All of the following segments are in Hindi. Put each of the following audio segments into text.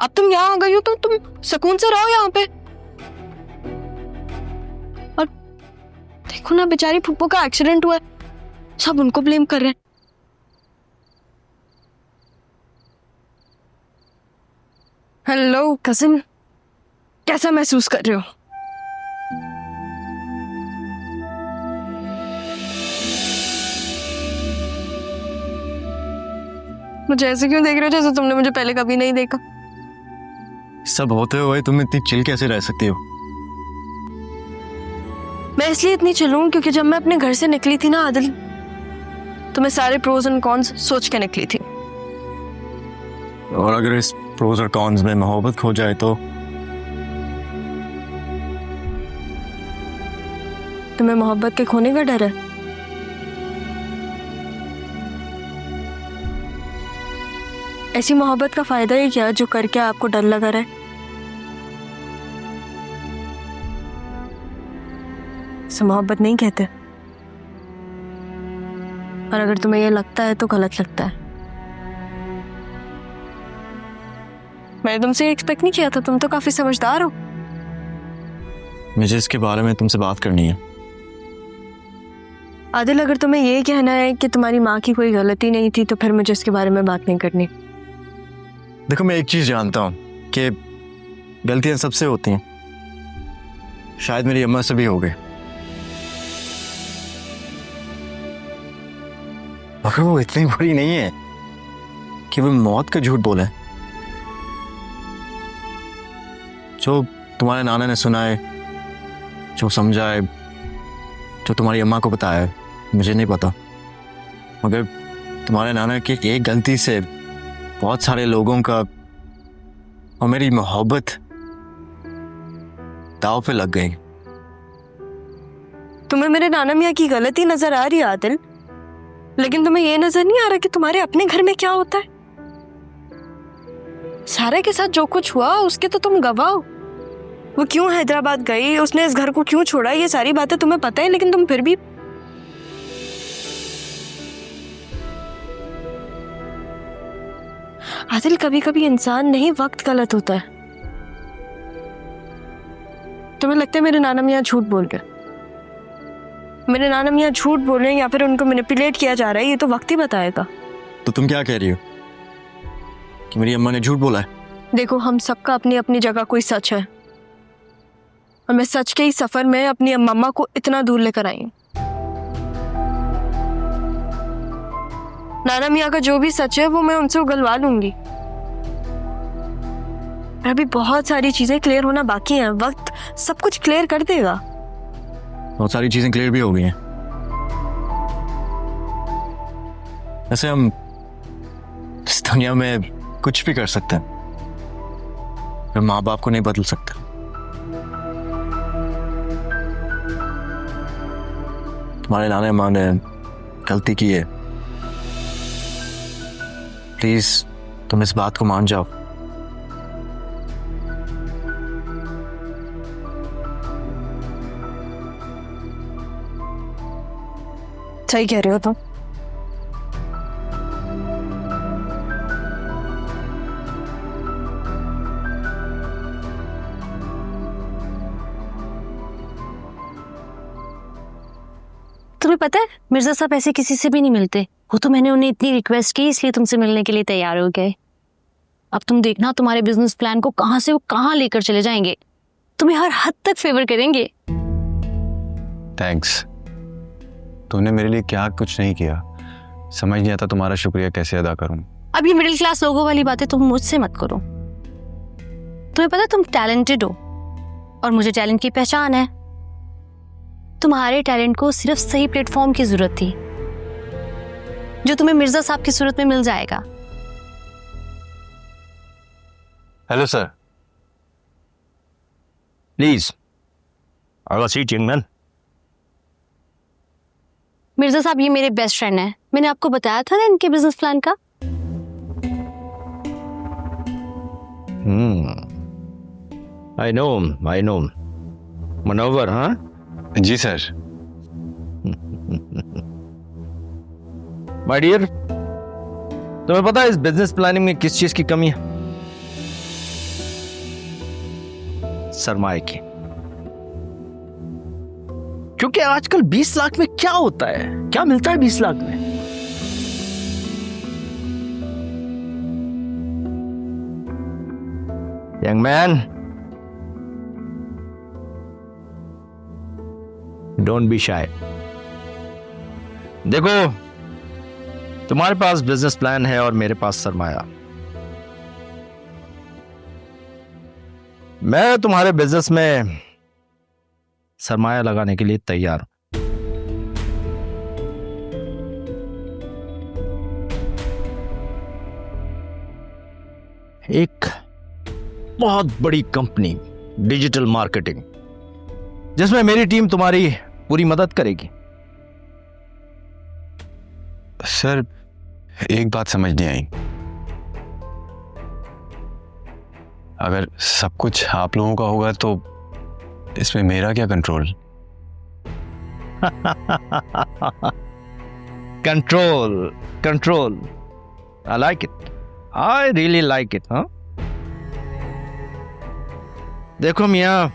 अब तुम यहाँ आ गई हो तो तुम सुकून से रहो यहाँ पे। और देखो ना, बेचारी फुप्पो का एक्सीडेंट हुआ है, सब उनको ब्लेम कर रहे हैं। हेलो कजिन, कैसा महसूस कर रहे हो? मुझे ऐसे क्यों देख रहे हो जैसे तुमने मुझे पहले कभी नहीं देखा? सब होते हुए तुम इतनी चिल कैसे रह सकती हो? मैं इसलिए इतनी चिल हूं क्योंकि जब मैं अपने घर से निकली थी ना आदिल, तो मैं सारे प्रोज एंड कॉन्स सोच के निकली थी। और अगर इस प्रोज और कॉन्स में मोहब्बत खो जाए तो? तुम्हें मोहब्बत के खोने का डर है? ऐसी मोहब्बत का फायदा ही क्या जो करके आपको डर लगा रहे? इसे मोहब्बत नहीं कहते। और अगर तुम्हें यह लगता है तो गलत लगता है। मैंने तुमसे एक्सपेक्ट नहीं किया था, तुम तो काफी समझदार हो। मुझे इसके बारे में तुमसे बात करनी है। आदिल, अगर तुम्हें ये कहना है कि तुम्हारी माँ की कोई गलती नहीं थी तो फिर मुझे इसके बारे में बात नहीं करनी। देखो, मैं एक चीज जानता हूँ कि गलतियां सबसे होती हैं। शायद मेरी अम्मा से भी हो गई, मगर वो इतनी बुरी नहीं है कि वो मौत का झूठ बोले। जो तुम्हारे नाना ने सुना है, जो समझा है, जो तुम्हारी अम्मा को बताया है, मुझे नहीं पता। मगर तुम्हारे नाना की एक गलती से बहुत सारे लोगों का और मेरी मोहब्बत दांव पे लग गई। तुम्हें मेरे नाना मियाँ की गलती नजर आ रही है आदिल, लेकिन तुम्हें यह नजर नहीं आ रहा कि तुम्हारे अपने घर में क्या होता है? सारे के साथ जो कुछ हुआ उसके तो तुम गवाह हो। वो क्यों हैदराबाद गई, उसने इस घर को क्यों छोड़ा, ये सारी बातें तुम्हें पता है, लेकिन तुम फिर भी। आदिल, कभी कभी इंसान नहीं, वक्त गलत होता है। तुम्हें लगता है मेरे नाना मियाँ झूठ बोल रहे? मेरे नाना मियाँ झूठ बोल रहे हैं या फिर उनको मैनिपुलेट किया जा रहा है, ये तो वक्त ही बताएगा। तो तुम क्या कह रही हो कि मेरी अम्मा ने झूठ बोला है? देखो, हम सबका अपनी अपनी जगह कोई सच है, और मैं सच के ही सफर में अपनी मम्मा को इतना दूर लेकर आई हूँ। नाना मियाँ का जो भी सच है वो मैं उनसे उगलवा लूंगी। अभी बहुत सारी चीजें क्लियर होना बाकी हैं, वक्त सब कुछ क्लियर कर देगा। बहुत सारी चीजें क्लियर भी हो गई हैं। ऐसे हम इस दुनिया में कुछ भी कर सकते हैं, पर माँ बाप को नहीं बदल सकते। तुम्हारे नाना माँ ने गलती की है, प्लीज तुम इस बात को मान जाओ। सही कह रहे हो तुम। तुम्हें पता है मिर्जा साहब ऐसे किसी से भी नहीं मिलते। वो तो मैंने उन्हें इतनी रिक्वेस्ट की इसलिए तुमसे मिलने के लिए तैयार हो गए। अब तुम देखना तुम्हारे बिजनेस प्लान को कहां से वो कहां लेकर चले जाएंगे, तुम्हें हर हद तक फेवर करेंगे। थैंक्स। तूने मेरे लिए क्या कुछ नहीं किया, समझ नहीं आता तुम्हारा शुक्रिया कैसे अदा करूं। अब ये मिडिल क्लास लोगों वाली बातें तुम मुझसे मत करो। तुम्हें पता है तुम टैलेंटेड हो और मुझे टैलेंट की पहचान है। तुम्हारे टैलेंट को सिर्फ सही प्लेटफॉर्म की जरूरत थी, जो तुम्हें मिर्जा साहब की सूरत में मिल जाएगा। Hello sir, please our seat young man. Mirza साहब ये मेरे बेस्ट फ्रेंड हैं। मैंने आपको बताया था ना इनके बिजनेस प्लान का। I know manoeuvre. हाँ जी सर। माय डियर, तुम्हें पता है इस बिजनेस प्लानिंग में किस चीज की कमी है? सरमाए की, क्योंकि आजकल 20 लाख में क्या होता है, क्या मिलता है 20 लाख में? Young man, don't be shy. देखो, तुम्हारे पास बिजनेस प्लान है और मेरे पास सरमाया। मैं तुम्हारे बिजनेस में सरमाया लगाने के लिए तैयार हूं। एक बहुत बड़ी कंपनी, डिजिटल मार्केटिंग, जिसमें मेरी टीम तुम्हारी पूरी मदद करेगी। सर, एक बात समझ नहीं आई। अगर सब कुछ आप लोगों का होगा तो इसमें मेरा क्या control? Control, control, I like it, I really like it. हाँ, देखो मियां,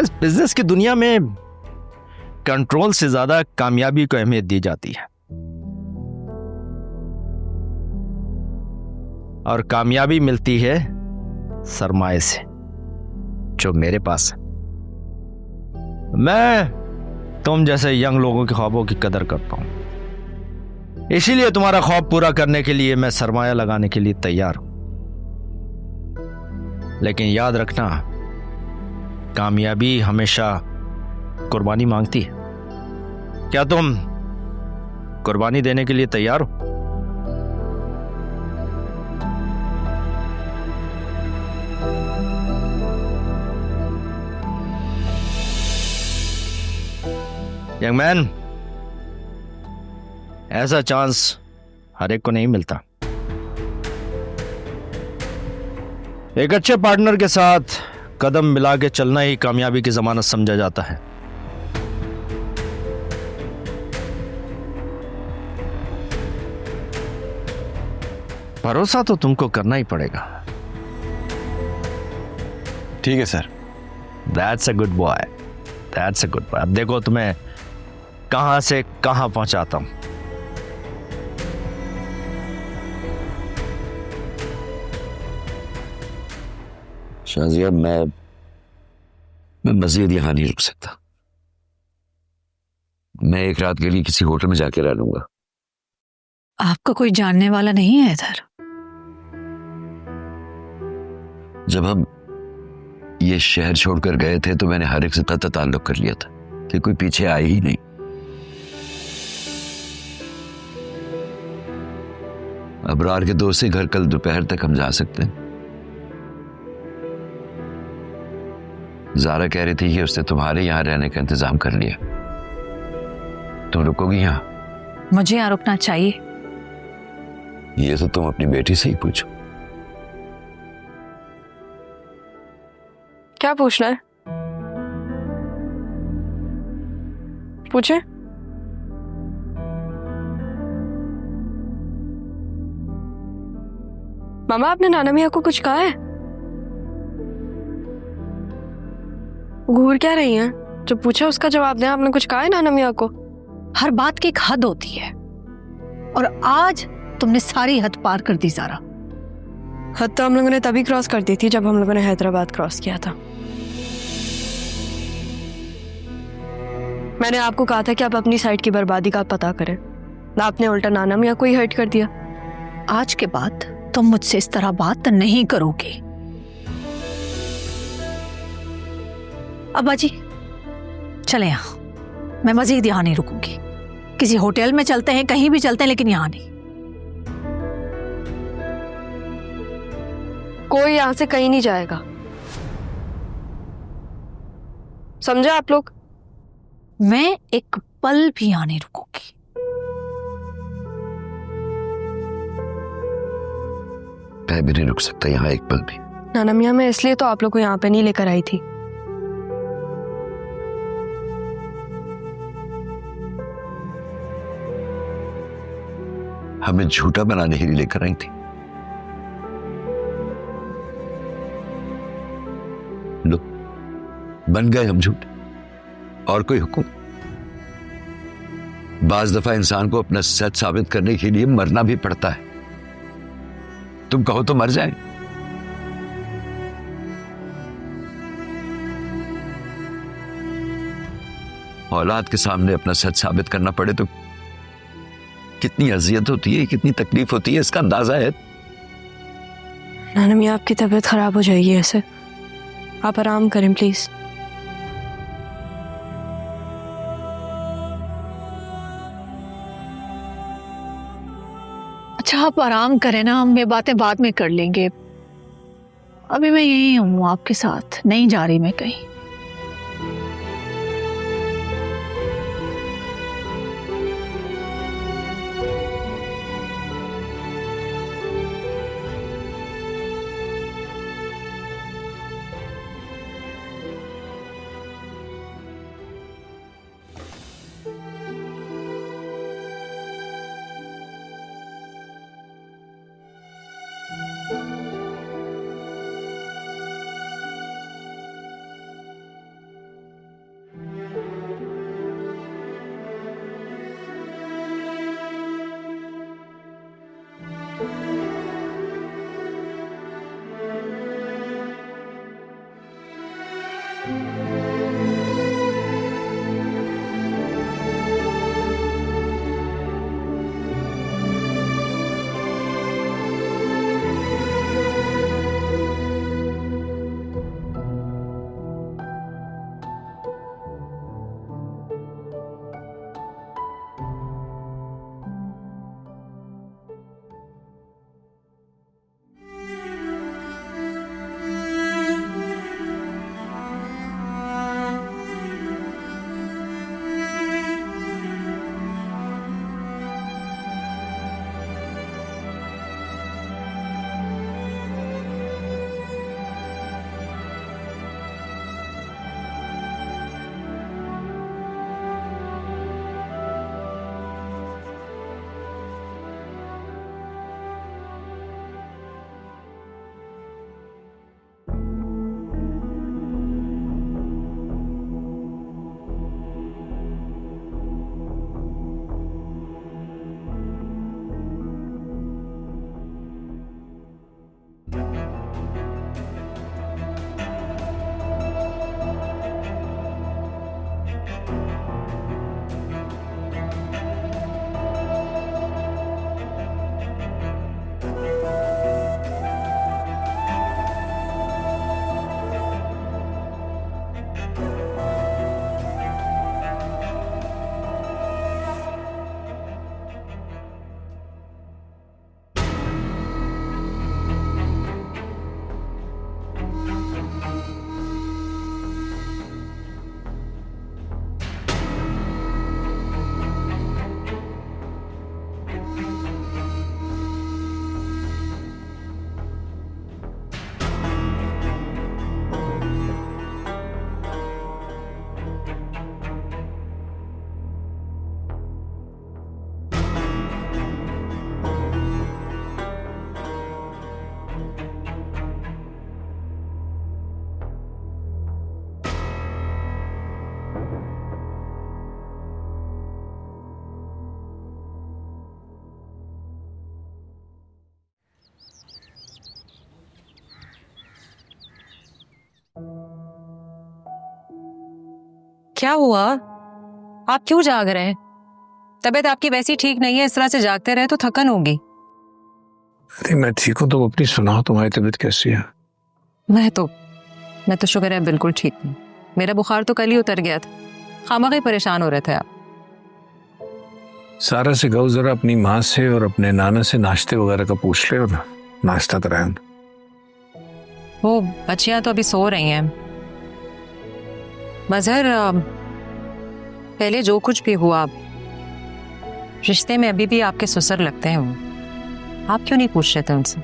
इस बिजनेस की दुनिया में कंट्रोल से ज्यादा कामयाबी को अहमियत दी जाती है, और कामयाबी मिलती है सरमाए से, जो मेरे पास है। मैं तुम जैसे यंग लोगों के ख्वाबों की कदर करता हूं, इसीलिए तुम्हारा ख्वाब पूरा करने के लिए मैं सरमाया लगाने के लिए तैयार हूं। लेकिन याद रखना, कामयाबी हमेशा कुर्बानी मांगती है। क्या तुम कुर्बानी देने के लिए तैयार हो? यंग मैन, ऐसा चांस हर एक को नहीं मिलता। एक अच्छे पार्टनर के साथ कदम मिला के चलना ही कामयाबी की जमानत समझा जाता है। भरोसा तो तुमको करना ही पड़ेगा। ठीक है sir. That's a good boy, that's a good boy. अब देखो तुम्हें कहां से कहां पहुंचाता हूं। शाजिया, मैं मजीद यहां नहीं रुक सकता। मैं एक रात के लिए किसी होटल में जाके रह लूंगा। आपका कोई जानने वाला नहीं है इधर? जब हम ये शहर छोड़कर गए थे तो मैंने हर एक से कतई ताल्लुक कर लिया था कि कोई पीछे आए ही नहीं। अबरार के दोस्त से घर कल दोपहर तक हम जा सकते हैं। ज़ारा कह रही थी कि उसने तुम्हारे यहां रहने का इंतजाम कर लिया। तुम रुकोगी यहां? मुझे यहाँ रुकना चाहिए? ये तो तुम अपनी बेटी से ही पूछो। क्या पूछना है? पूछे। मामा, आपने नाना मियाँ को कुछ कहा है? घूर क्या रही हैं? जो पूछा उसका जवाब दें। आपने कुछ कहा है नाना मियाँ को? हर बात की एक हद होती है, और आज तुमने सारी हद पार कर दी ज़ारा। हद तो हम लोगों ने तभी क्रॉस कर दी थी जब हम लोगों ने हैदराबाद क्रॉस किया था। मैंने आपको कहा था कि आप अपनी साइड की बर्बादी का पता करें, ना आपने उल्टा नाना मियाँ को ही हर्ट कर दिया। आज के बाद तुम मुझसे इस तरह बात नहीं करोगे। अब्बा जी, चले यहाँ। मैं मजीद यहाँ नहीं रुकूंगी। किसी होटल में चलते हैं, कहीं भी चलते हैं, लेकिन यहाँ नहीं। कोई यहां से कहीं नहीं जाएगा, समझे आप लोग? मैं एक पल भी यहाँ नहीं रुकूंगी। मैं भी नहीं रुक सकता यहाँ एक पल भी। नाना मियाँ, मैं इसलिए तो आप लोग को यहाँ पे नहीं लेकर आई थी। हमें झूठा बनाने के लिए लेकर आई थी। लो, बन गए हम झूठे। और कोई हुक्म? बाज दफा इंसान को अपना सच साबित करने के लिए मरना भी पड़ता है। तुम कहो तो मर जाए। औलाद के सामने अपना सच साबित करना पड़े तो कितनी अजियत होती है, कितनी तकलीफ होती है, इसका अंदाजा है। नाना मियाँ, आपकी तबीयत खराब हो जाएगी ऐसे, आप आराम करें प्लीज। अच्छा आप आराम करें ना, हम ये बातें बाद में कर लेंगे। अभी मैं यही हूँ आपके साथ, नहीं जा रही मैं कहीं। क्या हुआ? आप क्यों जाग रहे हैं? तबीयत आपकी वैसी ठीक नहीं है, इस तरह से जागते रहे तो थकन होगी। अरे मैं ठीक हूँ, तो अपनी सुनाओ, तुम्हारी तबीयत कैसी है? मैं तो शुक्र है बिल्कुल ठीक हूँ। मेरा बुखार तो कल ही उतर गया था, खामखा परेशान हो रहे थे आप। सारा से कहो जरा अपनी माँ से और अपने नाना से नाश्ते वगैरह का पूछ ले और नाश्ता कराएं। वो बच्चियां तो अभी सो रही हैं। मजहर, पहले जो कुछ भी हुआ, रिश्ते में अभी भी आपके ससुर लगते हैं वो। आप क्यों नहीं पूछ रहे थे उनसे?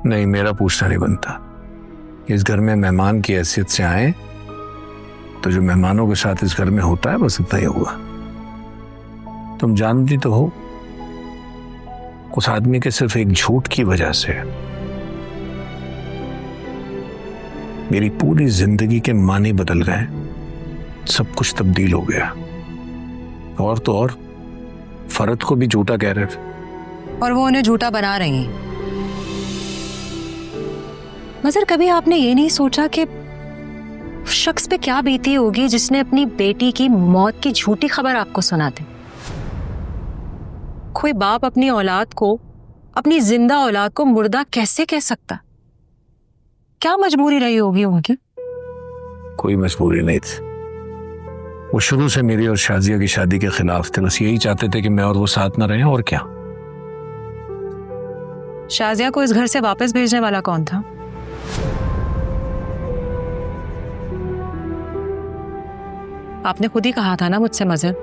नहीं, मेरा पूछना नहीं बनता। इस घर में मेहमान की हैसियत से आए तो जो मेहमानों के साथ इस घर में होता है बस इतना ही हुआ। तुम जानती तो हो, उस आदमी के सिर्फ एक झूठ की वजह से मेरी पूरी जिंदगी के मानी बदल गए, सब कुछ तब्दील हो गया। और तो और फरद को भी झूठा कह रहे थे, और वो उन्हें झूठा बना रही हैं। मगर कभी आपने ये नहीं सोचा कि उस शख्स पे क्या बीती होगी जिसने अपनी बेटी की मौत की झूठी खबर आपको सुना दी? कोई बाप अपनी औलाद को, अपनी जिंदा औलाद को मुर्दा कैसे कह सकता? क्या मजबूरी रही होगी उनकी? कोई मजबूरी नहीं थी। वो शुरू से मेरी और शाजिया की शादी के खिलाफ थे, बस यही चाहते थे कि मैं और वो साथ ना रहें, और क्या। शाजिया को इस घर से वापस भेजने वाला कौन था? आपने खुद ही कहा था ना मुझसे मजर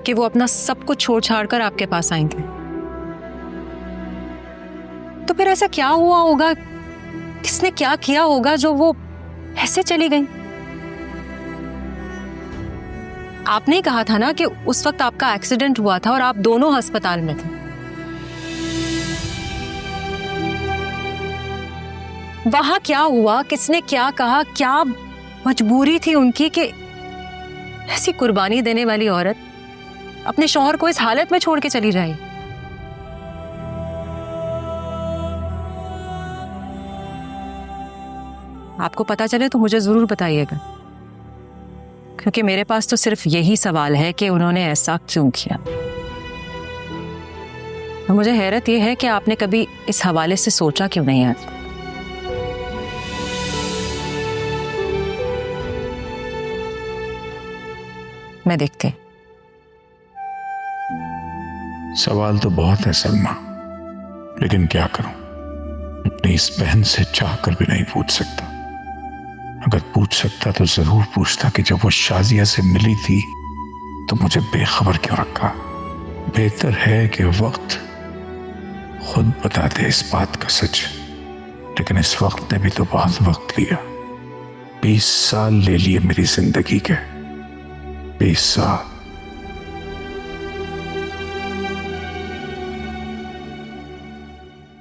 कि वो अपना सब कुछ छोड़ छाड़ कर आपके पास आई थी। तो फिर ऐसा क्या हुआ होगा, किसने क्या किया होगा जो वो ऐसे चली गई? आपने ही कहा था ना कि उस वक्त आपका एक्सीडेंट हुआ था और आप दोनों अस्पताल में थे। वहां क्या हुआ, किसने क्या कहा, क्या मजबूरी थी उनकी कि ऐसी कुर्बानी देने वाली औरत अपने शौहर को इस हालत में छोड़ के चली जाए? आपको पता चले तो मुझे जरूर बताइएगा, क्योंकि मेरे पास तो सिर्फ यही सवाल है कि उन्होंने ऐसा क्यों किया। और मुझे हैरत यह है कि आपने कभी इस हवाले से सोचा क्यों नहीं है। मैं देखते। सवाल तो बहुत है सलमा, लेकिन क्या करूं, अपनी इस बहन से चाहकर भी नहीं पूछ सकता। अगर पूछ सकता तो जरूर पूछता कि जब वो शाजिया से मिली थी तो मुझे बेखबर क्यों रखा। बेहतर है कि वक्त खुद बता दे इस बात का सच, लेकिन इस वक्त ने भी तो बहुत वक्त लिया। 20 साल ले लिए मेरी जिंदगी के, 20 साल।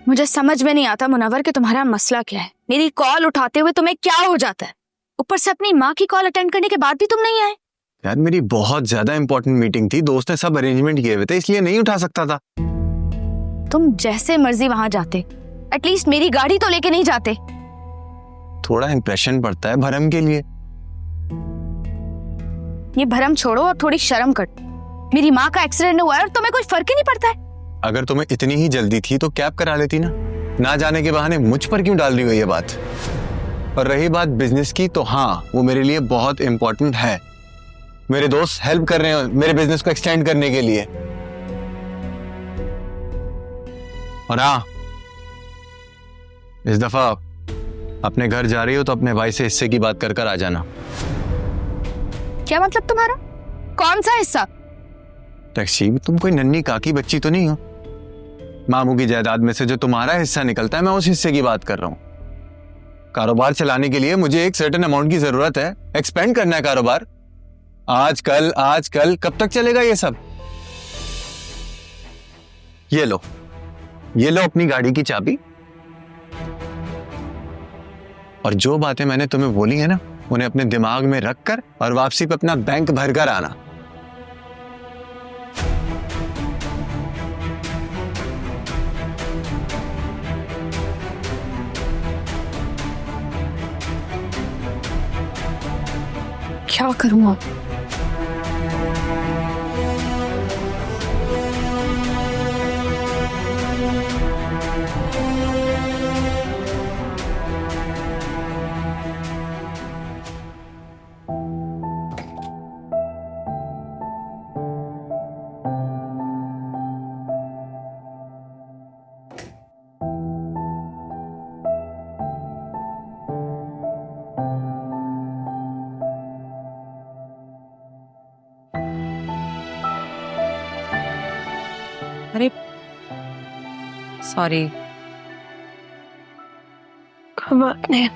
मुझे समझ में नहीं आता मुनव्वर कि तुम्हारा मसला क्या है। मेरी कॉल उठाते हुए तुम्हें क्या हो जाता है? ऊपर से अपनी माँ की कॉल अटेंड करने के बाद भी तुम नहीं आए। यार मेरी बहुत ज्यादा इंपॉर्टेंट मीटिंग थी, दोस्त ने सब अरेंजमेंट किए हुए थे, इसलिए नहीं उठा सकता था। तुम जैसे मर्जी वहां जाते, एटलीस्ट मेरी गाड़ी तो लेके नहीं जाते। थोड़ा इंप्रेशन पड़ता है भरम के लिए। ये भरम छोड़ो और थोड़ी शर्म कर। मेरी माँ का एक्सीडेंट हुआ है और तुम्हें कोई फर्क ही नहीं पड़ता है। अगर तुम्हें इतनी ही जल्दी थी तो कैब करा लेती ना जाने के बहाने मुझ पर क्यों डाल रही हो ये बात? और रही बात बिजनेस की, तो हाँ वो मेरे लिए बहुत इंपॉर्टेंट है। मेरे दोस्त हेल्प कर रहे हैं मेरे बिजनेस को एक्सटेंड करने के लिए। और हाँ, इस दफा अपने घर जा रही हो तो अपने भाई से हिस्से की बात कर आ जाना। क्या मतलब तुम्हारा? कौन सा हिस्सा? तकसीब, तुम कोई नन्ही काकी बच्ची तो नहीं हो। मामू की जायदाद में से जो तुम्हारा हिस्सा निकलता है, मैं उस हिस्से की बात कर रहा हूं। कारोबार चलाने के लिए मुझे एक सर्टेन अमाउंट की जरूरत है, एक्सपेंड करना है कारोबार। आजकल कब तक चलेगा ये सब? ये लो अपनी गाड़ी की चाबी, और जो बातें मैंने तुम्हें बोली है ना, उन्हें अपने दिमाग में रखकर और वापसी पे अपना बैंक भरकर आना। क्या करूँ? अरे सॉरी। कोई बात नहीं।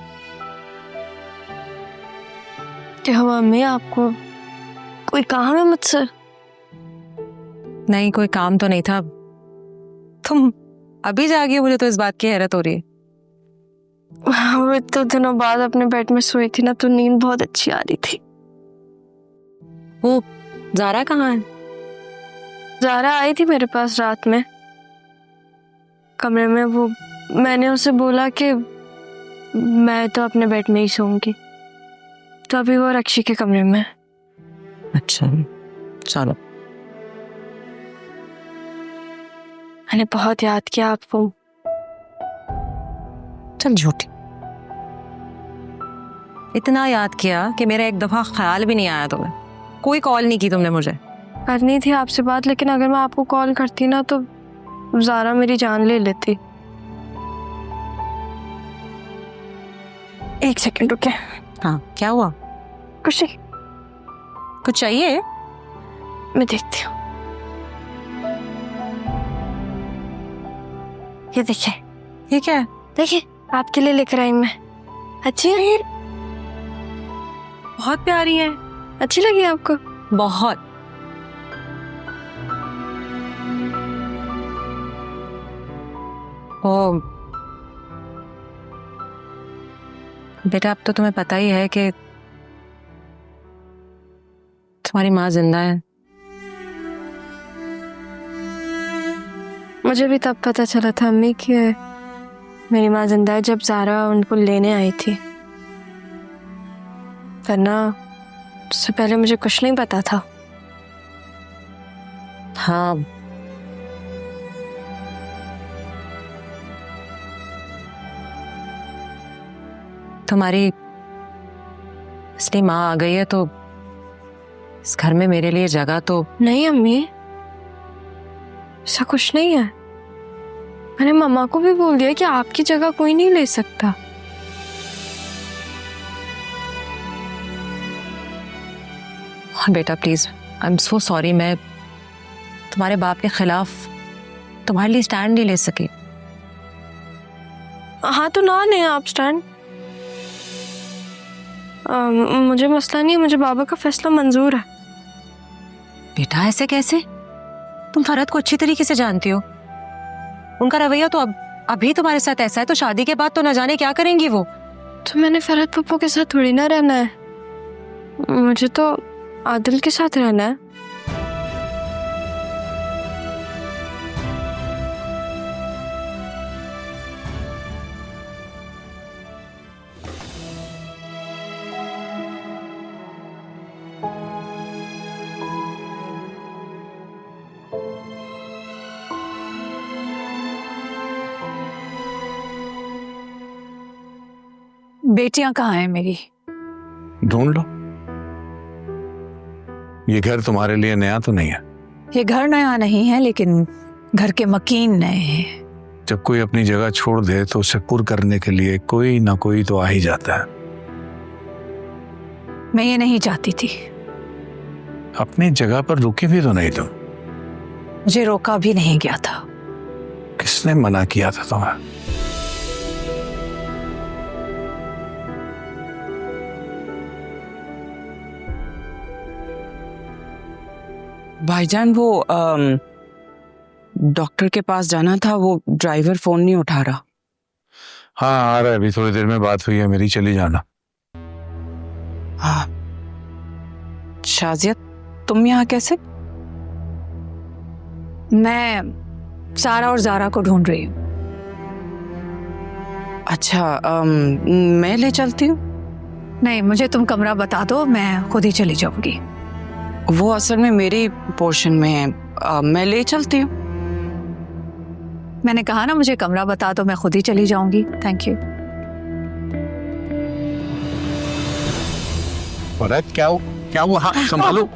क्या हुआ अम्मी, आपको कोई काम है मुझसे? नहीं, कोई काम तो नहीं था। तुम अभी जागी हो, मुझे तो इस बात की हैरत हो रही है। वो इतने दिनों बाद अपने बेड में सोई थी ना, तो नींद बहुत अच्छी आ रही थी। वो ज़ारा कहाँ है? ज़ारा आई थी मेरे पास रात में कमरे में। वो मैंने उसे बोला कि मैं तो अपने बेड में ही सोऊंगी, तो अभी वो रक्षी के कमरे में है। अच्छा चलो। मैंने बहुत याद किया आपको। चल झूठी, इतना याद किया कि मेरा एक दफा ख्याल भी नहीं आया तुम्हें। कोई कॉल नहीं की तुमने मुझे। करनी थी आपसे बात, लेकिन अगर मैं आपको कॉल करती ना तो ज़ारा मेरी जान ले लेती। एक सेकंड रुके। हाँ क्या हुआ? कुछ नहीं, कुछ चाहिए? मैं देखती हूँ। ये देखिए। ये क्या है? देखिए, आपके लिए लेकर आई मैं। अच्छी है? बहुत प्यारी है। अच्छी लगी आपको? बहुत। ओ बेटा, अब तो तुम्हें पता ही है कि तुम्हारी माँ जिंदा है। मुझे भी तब पता चला था अम्मी कि मेरी माँ जिंदा है जब ज़ारा उनको लेने आई थी, वरना उससे पहले मुझे कुछ नहीं पता था। हाँ तुम्हारी असली माँ आ गई है तो इस घर में मेरे लिए जगह तो नहीं अम्मी, ऐसा कुछ नहीं है। मैंने मम्मा को भी बोल दिया कि आपकी जगह कोई नहीं ले सकता। बेटा please, I am so sorry. मैं तुम्हारे बाप के खिलाफ तुम्हारे लिए स्टैंड नहीं ले सकी। हाँ तो ना लें आप स्टैंड। मुझे मसला नहीं है, मुझे बाबा का फैसला मंजूर है। बेटा ऐसे कैसे? तुम फरहत को अच्छी तरीके से जानती हो। उनका रवैया तो अभी तुम्हारे साथ ऐसा है, तो शादी के बाद तो न जाने क्या करेंगी वो। तो मैंने फरहत पप्पू के साथ थोड़ी ना रहना है, मुझे तो आदिल के साथ रहना है। बेटियां कहाँ हैं मेरी? ढूंढ लो। ये घर तुम्हारे लिए नया तो नहीं है। ये घर नया नहीं है, लेकिन घर के मकीन नए हैं। जब कोई अपनी जगह छोड़ दे तो उसे पुर करने के लिए कोई ना कोई तो आ ही जाता है। मैं ये नहीं चाहती थी। अपनी जगह पर रुकी भी तो नहीं तुम। मुझे रोका भी नहीं गया था। किसने मना किया था तुम्हें? भाईजान, वो डॉक्टर के पास जाना था, वो ड्राइवर फोन नहीं उठा रहा। हाँ आ रहा है, अभी थोड़ी देर में बात हुई है मेरी, चली जाना। हाँ शाजिया, तुम यहाँ कैसे? मैं सारा और ज़ारा को ढूंढ रही हूँ। अच्छा मैं ले चलती हूँ। नहीं, मुझे तुम कमरा बता दो, मैं खुद ही चली जाऊंगी। वो असल में मेरी पोर्शन में है, मैं ले चलती हूँ। मैंने कहा ना, मुझे कमरा बता दो, मैं खुद ही चली जाऊंगी। Thank you. फरहत क्या हुआ? हाँ संभालो।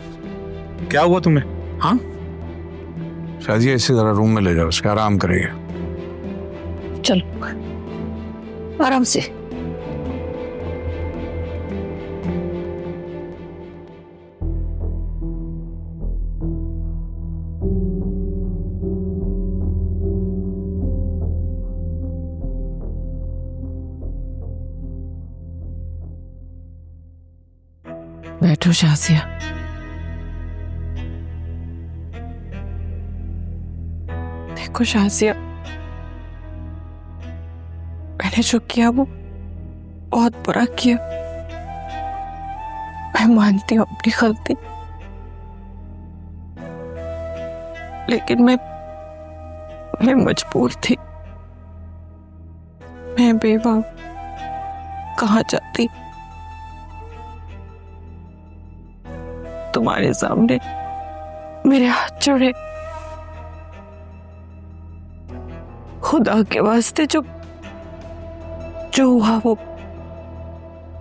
क्या हुआ तुम्हें? हाँ शाजिया, इसे जरा रूम में ले जाओ, उसका आराम करेगा। चलो आराम से। बैठो शाजिया। देखो शाजिया, मैंने जो किया वो बहुत बुरा किया। मैं मानती हूँ अपनी गलती, लेकिन मैं मजबूर थी। मैं बेवा कहाँ जाती। तुम्हारे सामने मेरे हाथ जोड़े, खुदा के वास्ते जो हुआ वो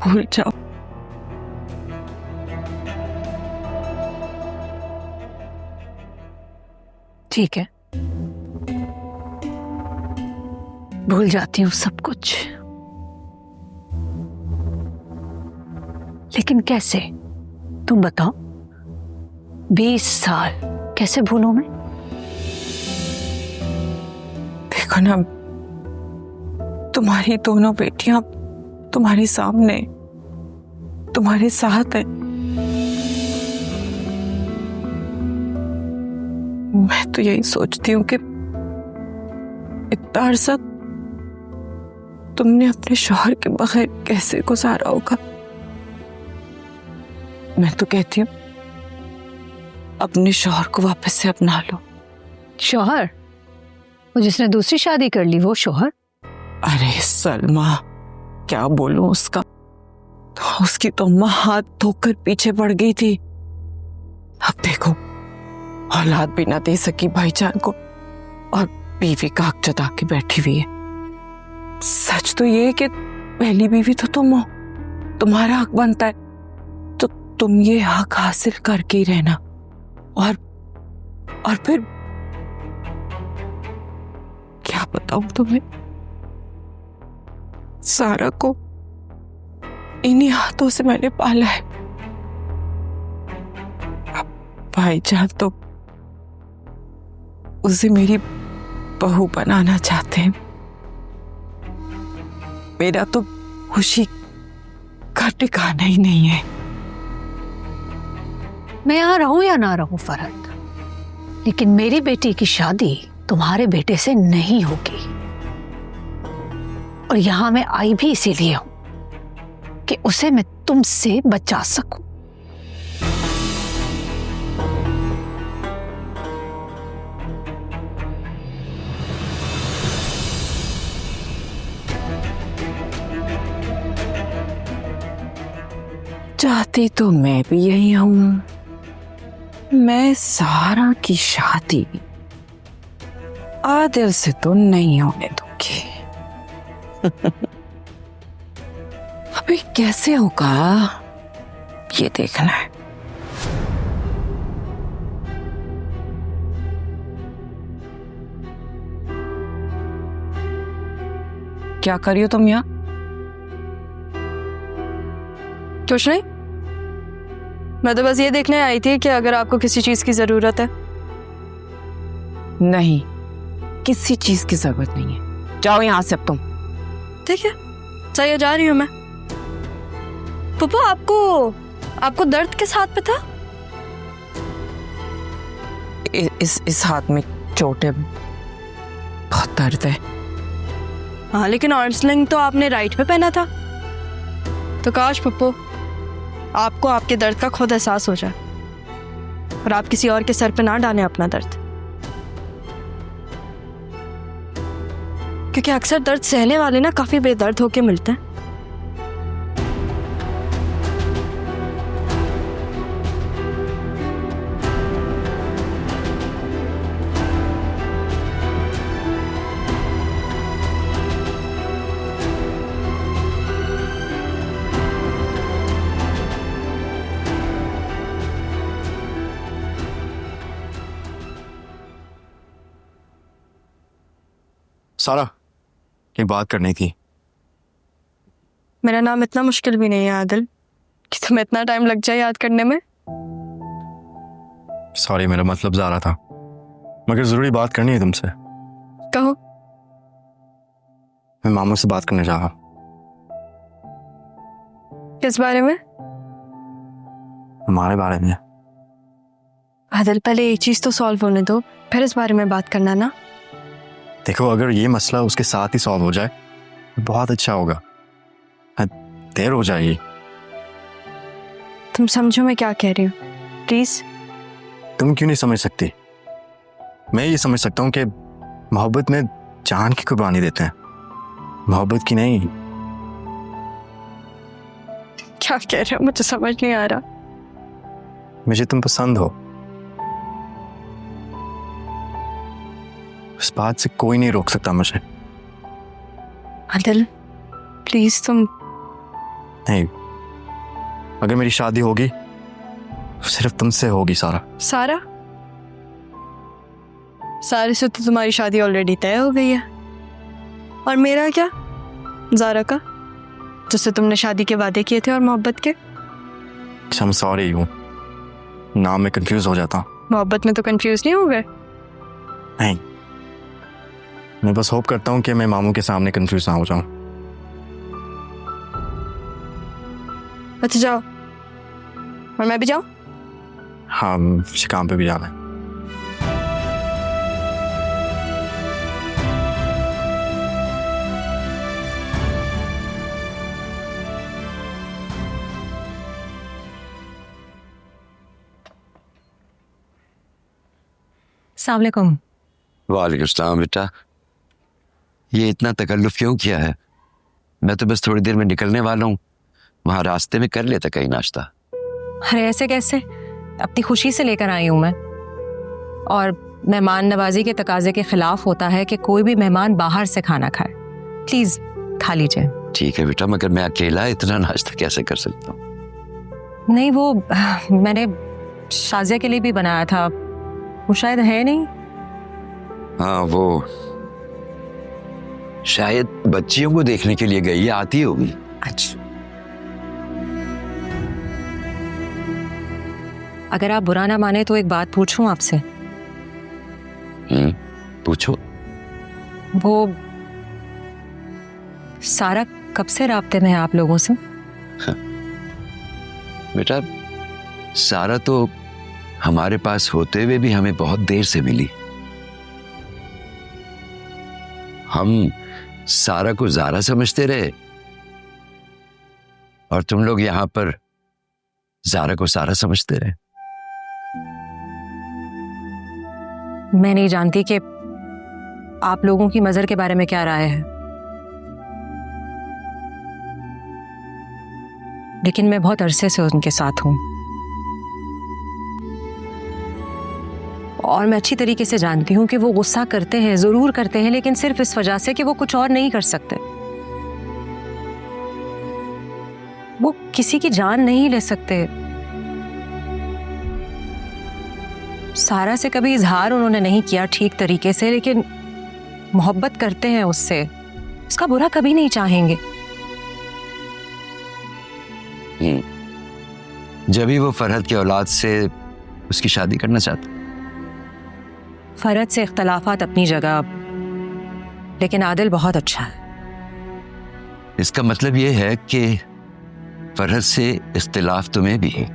भूल जाओ। ठीक है, भूल जाती हूँ सब कुछ, लेकिन कैसे? तुम बताओ। 20 साल कैसे भूलूं मैं? देखो ना, तुम्हारी दोनों बेटियां तुम्हारे सामने, तुम्हारे साथ है। मैं तो यही सोचती हूँ कि इतना अरसा तुमने अपने शौहर के बगैर कैसे गुजारा होगा। मैं तो कहती हूँ अपने शौहर को वापस से अपना लो। शौहर? वो जिसने दूसरी शादी कर ली वो शौहर? अरे सलमा, क्या बोलूं उसका। तो उसकी तो अम्मा हाथ धोकर पीछे पड़ गई थी। अब देखो, औलाद भी ना दे सकी भाईजान को और बीवी का हक जता के बैठी हुई है। सच तो ये है कि पहली बीवी तो तुम हो, तुम्हारा हक बनता है, तो तुम ये हक हासिल करके ही रहना। और फिर क्या बताऊं तुम्हें, सारा को इन्हीं हाथों से मैंने पाला है। अब भाईजान तो उसे मेरी बहू बनाना चाहते हैं। मेरा तो खुशी का ठिकाना ही नहीं है। मैं यहाँ रहूं या ना रहूं फरहत, लेकिन मेरी बेटी की शादी तुम्हारे बेटे से नहीं होगी। और यहां मैं आई भी इसीलिए हूं कि उसे मैं तुमसे बचा सकूं। चाहती तो मैं भी यही हूं। मैं सारा की शादी आदिल से तो नहीं होने दूंगी। अभी कैसे होगा ये देखना है। क्या कर रही हो तुम यहाँ? कुछ नहीं, मैं तो बस ये देखने आई थी कि अगर आपको किसी चीज की जरूरत है। नहीं, किसी चीज की जरूरत नहीं है। जाओ यहाँ से अब तुम। ठीक है, चाहिए, जा रही हूँ मैं। पप्पू, आपको दर्द किस हाथ पे था? इस हाथ में चोट है, बहुत दर्द है। हाँ, लेकिन आर्म स्लिंग तो आपने राइट पे पहना था। तो काश पप्पू आपको आपके दर्द का खुद एहसास हो जाए और आप किसी और के सर पे ना डालें अपना दर्द, क्योंकि अक्सर दर्द सहने वाले ना काफी बेदर्द होके मिलते हैं। सारा, एक बात करनी थी। मेरा नाम इतना मुश्किल भी नहीं है आदिल कि तुम्हें इतना टाइम लग जाए याद करने में। सॉरी, मेरा मतलब ज़ारा था, मगर जरूरी बात करनी है तुमसे। कहो। मैं मामू से बात करने जा रहा हूँ। किस बारे में? हमारे बारे में। आदिल, पहले एक चीज तो सॉल्व होने दो, फिर इस बारे में बात करना ना। देखो, अगर ये मसला उसके साथ ही सॉल्व हो जाए तो बहुत अच्छा होगा। देर हो जाएगी। तुम समझो मैं क्या कह रही हूँ प्लीज। तुम क्यों नहीं समझ सकती? मैं ये समझ सकता हूँ कि मोहब्बत में जान की कुर्बानी देते हैं, मोहब्बत की नहीं। क्या कह रहे हो, मुझे समझ नहीं आ रहा। मुझे तुम पसंद हो, इस बात से कोई नहीं रोक सकता मुझे। आदिल प्लीज तुम। नहीं, अगर मेरी शादी होगी सिर्फ तुमसे होगी। सारा सारे से तो तुम्हारी शादी ऑलरेडी तय हो गई है। और मेरा क्या, ज़ारा का, जिससे तुमने शादी के वादे किए थे और मोहब्बत के। I'm सॉरी हूँ, नाम में कंफ्यूज हो जाता हूँ। मोहब्बत में तो कंफ्यूज नहीं हो गए? नहीं, मैं बस होप करता हूँ कि मैं मामू के सामने कंफ्यूज ना हो जाऊँ। अच्छा जाओ, और मैं भी जाऊँ? हाँ, मुझे काम पे भी जाना है। अस्सलाम वालेकुम। वालेकुम सलाम बेटा, ये इतना तकल्लुफ क्यों किया है? मैं तो बस थोड़ी देर में निकलने वाला हूँ, वहां रास्ते में कर लेता कहीं नाश्ता। अरे ऐसे कैसे, अपनी खुशी से लेकर आई हूँ मैं। और मेहमान नवाजी के तकाजे के खिलाफ होता है कि कोई भी मेहमान बाहर से खाना खाए। प्लीज खा लीजिए। ठीक है बेटा, मगर मैं अकेला इतना नाश्ता कैसे कर सकता हूँ? नहीं, वो मैंने शाजिया के लिए भी बनाया था, वो शायद है नहीं। हाँ, वो शायद बच्चियों को देखने के लिए गई है, आती होगी। अच्छा, अगर आप बुरा ना माने तो एक बात पूछूं आपसे? पूछो। वो सारा कब से राब्ते में है आप लोगों से? बेटा, सारा तो हमारे पास होते हुए भी हमें बहुत देर से मिली। हम सारा को ज़ारा समझते रहे और तुम लोग यहां पर ज़ारा को सारा समझते रहे। मैं नहीं जानती कि आप लोगों की मजहर के बारे में क्या राय है, लेकिन मैं बहुत अरसे से उनके साथ हूं और मैं अच्छी तरीके से जानती हूं कि वो गुस्सा करते हैं, जरूर करते हैं, लेकिन सिर्फ इस वजह से कि वो कुछ और नहीं कर सकते। वो किसी की जान नहीं ले सकते। सारा से कभी इजहार उन्होंने नहीं किया ठीक तरीके से, लेकिन मोहब्बत करते हैं उससे, उसका बुरा कभी नहीं चाहेंगे। जब भी वो फरहद की औलाद से उसकी शादी करना चाहता। फरहद से इख्तलाफात अपनी जगह, लेकिन आदिल बहुत अच्छा है। इसका मतलब ये है कि फरहद से इख्तिलाफ तुम्हें भी है।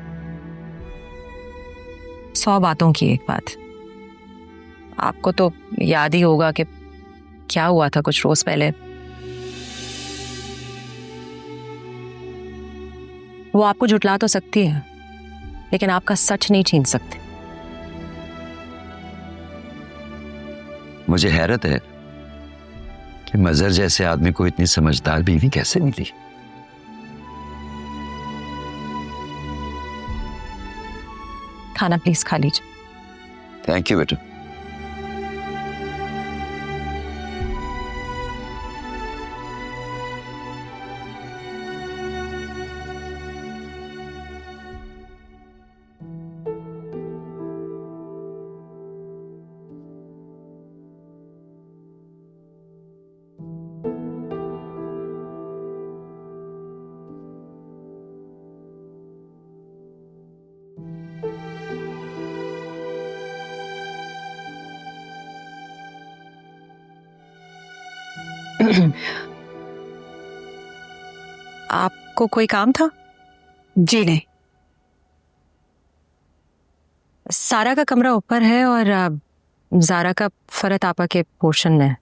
100 बातों की एक बात। आपको तो याद ही होगा कि क्या हुआ था कुछ रोज पहले। वो आपको झुटला तो सकती है, लेकिन आपका सच नहीं छीन सकते। मुझे हैरत है कि मजहर जैसे आदमी को इतनी समझदार बीवी कैसे मिली। खाना प्लीज खा लीजिए। थैंक यू बेटा। आपको कोई काम था? जी नहीं। सारा का कमरा ऊपर है और ज़ारा का फरहद आपा के पोर्शन में है।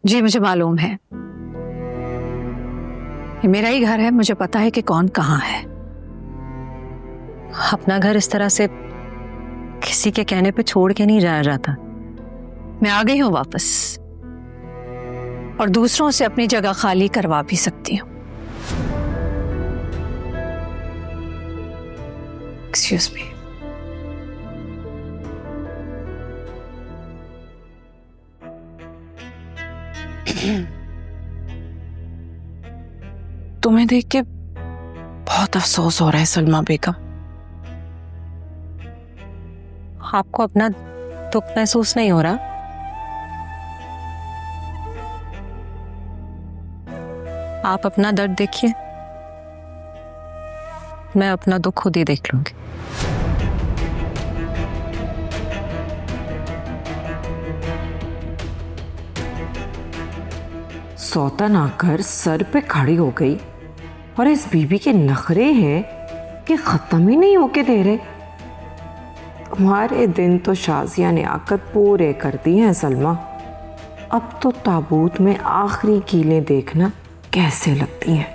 जी मुझे मालूम है। ये मेरा ही घर है, मुझे पता है कि कौन कहाँ है। अपना घर इस तरह से किसी के कहने पे छोड़ के नहीं जाया जाता। मैं आ गई हूँ वापस, और दूसरों से अपनी जगह खाली करवा भी सकती हूँ। Excuse me. तुम्हें देख के बहुत अफसोस हो रहा है सलमा बेगम। आपको अपना दुख महसूस नहीं हो रहा? आप अपना दर्द देखिए, मैं अपना दुख खुद ही देख लूंगी। सौतन आकर सर पे खड़ी हो गई, और इस बीबी के नखरे हैं कि खत्म ही नहीं होके दे रहे। तुम्हारे दिन तो शाजिया ने आकर पूरे कर दी हैं सलमा। अब तो ताबूत में आखिरी कीलें देखना कैसे लगती हैं।